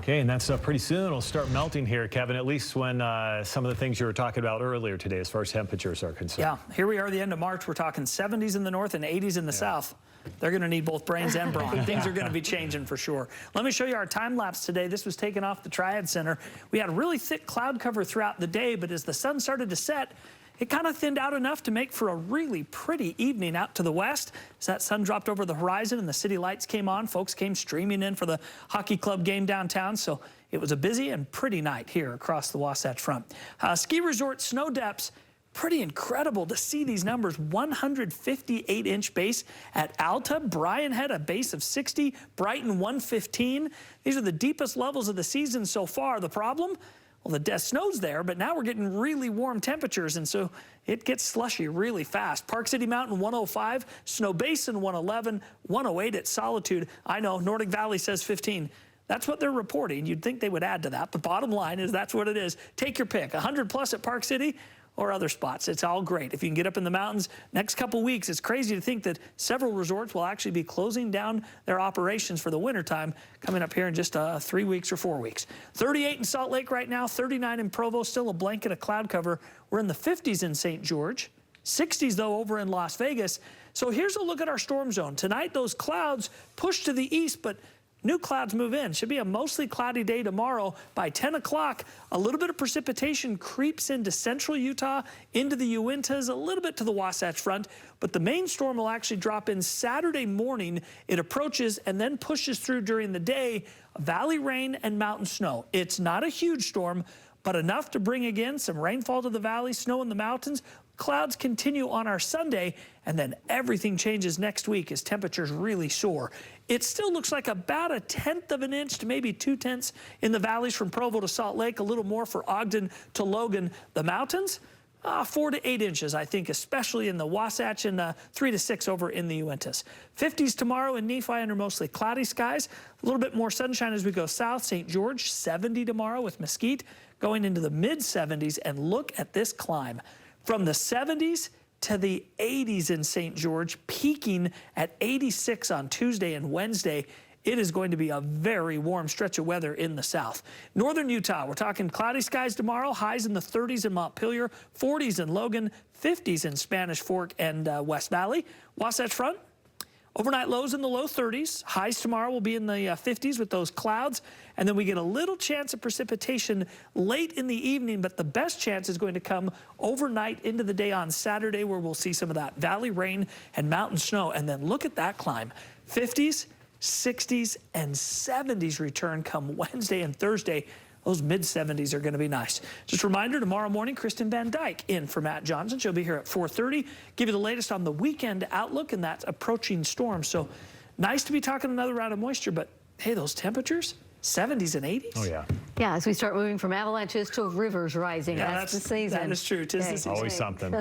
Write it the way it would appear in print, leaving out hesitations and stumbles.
Okay, and that's pretty soon. It'll start melting here, Kevin, at least when some of the things you were talking about earlier today as far as temperatures are concerned. Yeah, here we are the end of March. We're talking 70s in the north and 80s in the south. They're going to need both brains and brawn. Things are going to be changing for sure. Let me show you our time lapse today. This was taken off the Triad Center. We had really thick cloud cover throughout the day, but as the sun started to set, it kind of thinned out enough to make for a really pretty evening out to the west. As that sun dropped over the horizon and the city lights came on, folks came streaming in for the hockey club game downtown. So it was a busy and pretty night here across the Wasatch Front. Ski resort snow depths. Pretty incredible to see these numbers. 158-inch base at Alta. Bryan had a base of 60. Brighton 115. These are the deepest levels of the season so far. The problem? Well, the snow's there, but now we're getting really warm temperatures, and so it gets slushy really fast. Park City Mountain 105, Snow Basin 111, 108 at Solitude. I know Nordic Valley says 15. That's what they're reporting. You'd think they would add to that, but bottom line is that's what it is. Take your pick. 100 plus at Park City or other spots. It's all great. If you can get up in the mountains, next couple weeks, it's crazy to think that several resorts will actually be closing down their operations for the wintertime coming up here in just 3 weeks or 4 weeks. 38 in Salt Lake right now, 39 in Provo, still a blanket of cloud cover. We're in the 50s in St. George. 60s, though, over in Las Vegas. So here's a look at our storm zone. Tonight, those clouds push to the east, but new clouds move in. Should be a mostly cloudy day tomorrow. By 10 o'clock, a little bit of precipitation creeps into central Utah, into the Uintas, a little bit to the Wasatch Front. But the main storm will actually drop in Saturday morning. It approaches and then pushes through during the day. Valley rain and mountain snow. It's not a huge storm, but enough to bring again some rainfall to the valley, snow in the mountains. Clouds continue on our Sunday, and then everything changes next week as temperatures really soar. It still looks like about 1/10 of an inch to maybe 2/10 in the valleys from Provo to Salt Lake, a little more for Ogden to Logan. The mountains, 4 to 8 inches, I think, especially in the Wasatch, and 3 to 6 over in the Uintas. 50s tomorrow in Nephi under mostly cloudy skies. A little bit more sunshine as we go south. St. George, 70 tomorrow with Mesquite, going into the mid-70s, and look at this climb. From the 70s to the 80s in St. George, peaking at 86 on Tuesday and Wednesday. It is going to be a very warm stretch of weather in the south. Northern Utah, we're talking cloudy skies tomorrow, highs in the 30s in Montpelier, 40s in Logan, 50s in Spanish Fork and West Valley. Wasatch Front, overnight lows in the low 30s. Highs tomorrow will be in the 50s with those clouds. And then we get a little chance of precipitation late in the evening, but the best chance is going to come overnight into the day on Saturday, where we'll see some of that valley rain and mountain snow. And then look at that climb. 50s, 60s, and 70s return come Wednesday and Thursday. Those mid-70s are going to be nice. Just a reminder, tomorrow morning, Kristen Van Dyke in for Matt Johnson. She'll be here at 4:30. Give you the latest on the weekend outlook and that approaching storm. So nice to be talking another round of moisture, but hey, those temperatures, 70s and 80s. Oh, yeah. Yeah, as we start moving from avalanches to rivers rising. Yeah, that's the season. That is true. 'Tis the season. Always something.